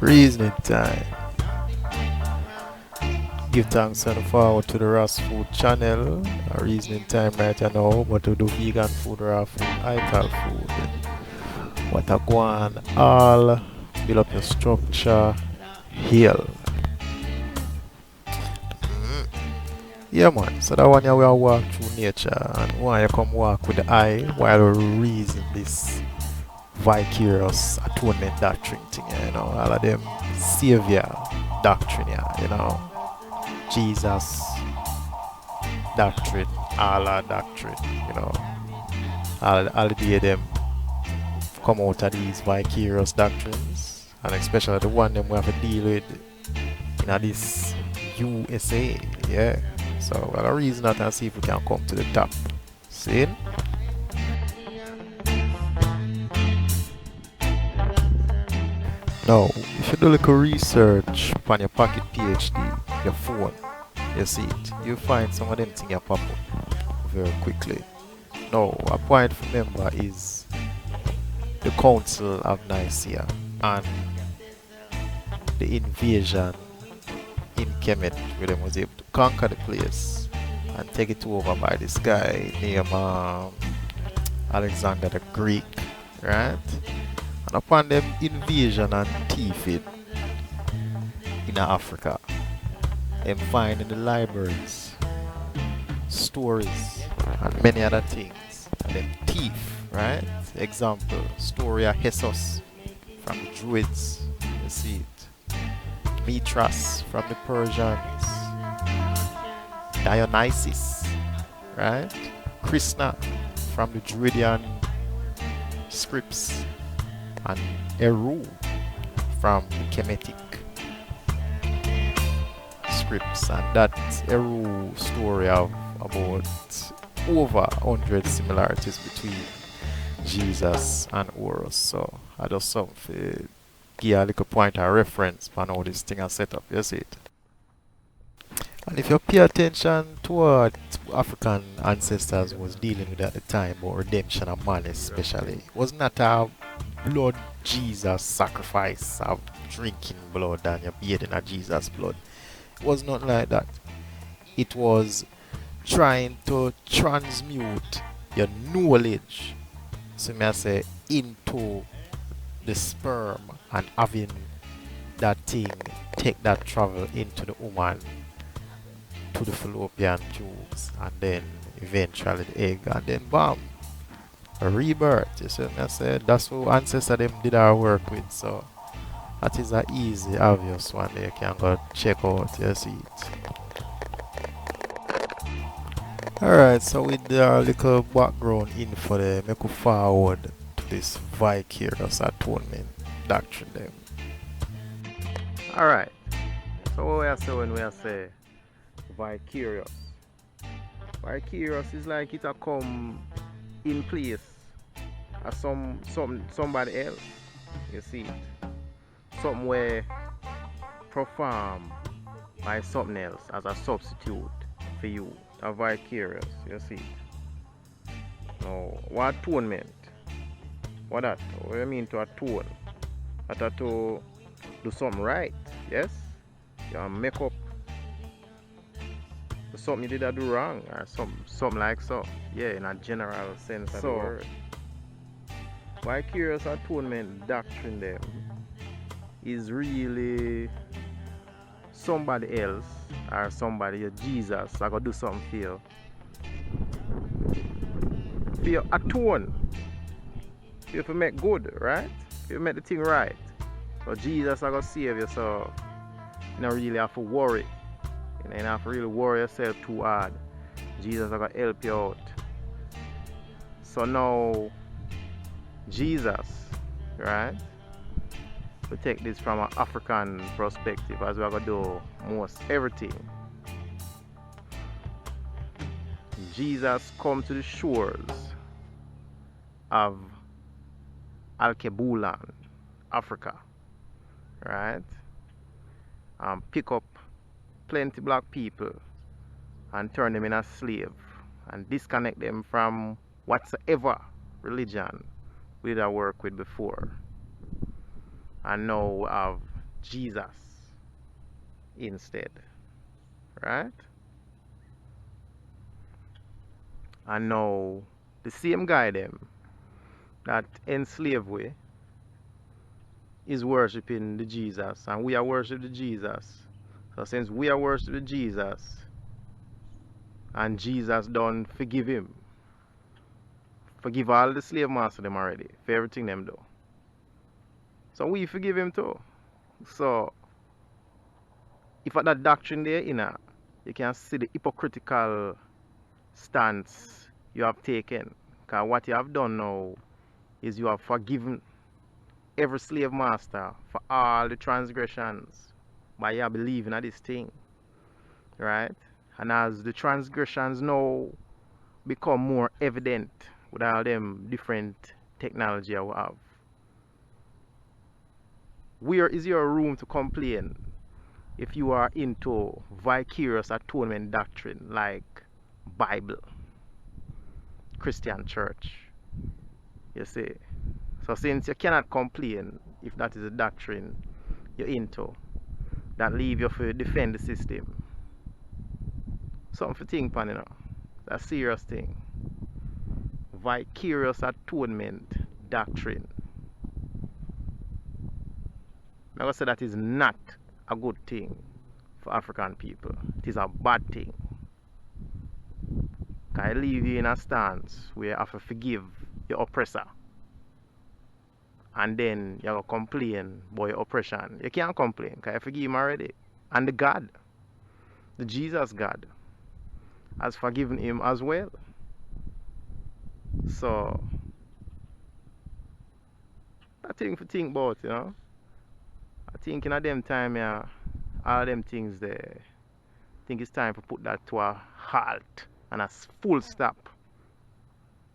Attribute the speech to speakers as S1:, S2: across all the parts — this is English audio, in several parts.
S1: Reasoning time. Give thanks and forward to the Rasfoods channel. A reasoning time right now, but to do vegan food, raw food, ital food. What a go on all. Build up your structure. Heal. Yeah man, so that one here we are walk through nature and why you come walk with the eye while we reason this vicarious atonement doctrine thing, all of them savior doctrine, Jesus doctrine, Allah doctrine, all the day them come out of these vicarious doctrines, and especially the one them we have to deal with in this USA, yeah. So we'll reason that and see if we can come to the top. See? Now, if you do a little research on your pocket PhD, your phone, you see it, you find some of them things pop up very quickly. Now, a point to remember is the Council of Nicaea and the invasion in Kemet, where they was able to conquer the place and take it over by this guy named Alexander the Greek, right? And upon them invasion and thieving in Africa, them find in the libraries stories and many other things, and them thief, right? Example, story of Jesus from the Druids, you see it. Mithras from the Persians, Dionysus, right? Krishna from the Druidian scripts, and Eru from the Kemetic scripts. And that Eru story of about over 100 similarities between Jesus and Horus. So I just something give a little point of reference for how this thing is set up, you see it. And if you pay attention to what African ancestors was dealing with at the time, about redemption of man especially, it was not a blood Jesus sacrifice of drinking blood and you're bathing in Jesus blood. It was not like that. It was trying to transmute your knowledge, so may I say, into the sperm and having that thing take that travel into the woman to the fallopian tubes and then eventually the egg and then bam, a rebirth. You see what I said? That's what ancestors them did our work with, so that is a easy obvious one that you can go check out, you see it. Alright, so with the little background info there, make we forward to this vicarious atonement doctrine then. Alright, so what we are saying when we are say vicarious. Vicarious is like it a come in place as somebody else. You see it. Something where perform by something else as a substitute for you. A vicarious, you see it. Now, what atonement? What that? What do you mean to atone? That to do something right, yes? You make up something you did do wrong or something like so. Yeah, in a general sense of the word. Vicarious atonement doctrine them is really somebody else or somebody, Jesus, I gotta do something for you. For you atone. For you to make good, right? For you make the thing right. So Jesus I gotta save you, so you don't really have to worry. You don't have to really worry yourself too hard. Jesus I gotta help you out. So now Jesus, right? We take this from an African perspective as we're going to do most everything. Jesus come to the shores of Alkebulan, Africa, right? And pick up plenty black people and turn them in a slave and disconnect them from whatsoever religion we did work with before. And now we have
S2: Jesus instead, right? And now the same guy them that enslave we is worshiping the Jesus, and we are worshiping the Jesus. So since we are worshiping Jesus, and Jesus done forgive him, forgive all the slave master them already for everything them do. So we forgive him too. So if at that doctrine there, you can see the hypocritical stance you have taken. Because what you have done now is you have forgiven every slave master for all the transgressions by your believing in this thing, right? And as the transgressions now become more evident with all them different technology I have, where is your room to complain if you are into vicarious atonement doctrine like Bible, Christian church? You see? So since you cannot complain if that is a doctrine you're into, that leave you to defend the system. Something to think upon, That's a serious thing. Vicarious atonement doctrine. I'm going to say that is not a good thing for African people. It is a bad thing. Because it leave you in a stance where you have to forgive your oppressor. And then you have to complain about your oppression. You can't complain because you forgive him already. And the God, the Jesus God, has forgiven him as well. So, I think to think about, I think in a them time, yeah, all them things there, I think it's time to put that to a halt and a full stop.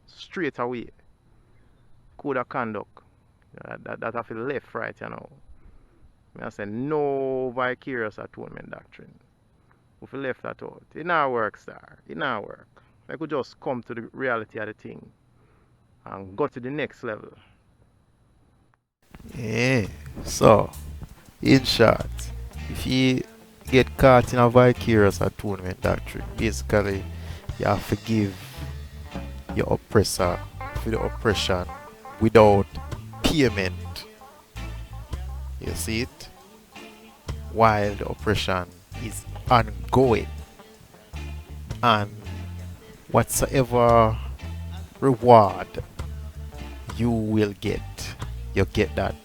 S2: Straight away. Code of conduct. That have to left right, I say no vicarious atonement doctrine. If we left that out, it not work, sir. It not work. I could just come to the reality of the thing and go to the next level.
S1: Yeah. So, in short, if you get caught in a vicarious atonement doctrine, basically you have to forgive your oppressor for the oppression without payment. You see it? While the oppression is ongoing. And whatsoever reward you will get, you get that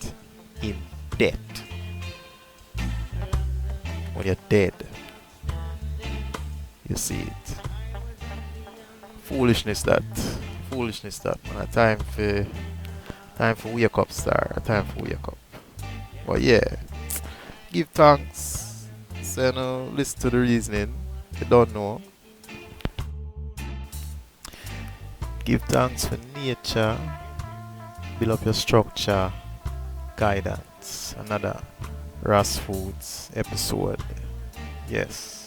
S1: in death. When you're dead, you see it. Foolishness that. Foolishness that, man. A time for wake up, star. A time for wake up. But yeah, give thanks. So listen to the reasoning. You don't know. Give thanks for nature. Build up your structure. Guidance. Another Rasfoods episode. Yes.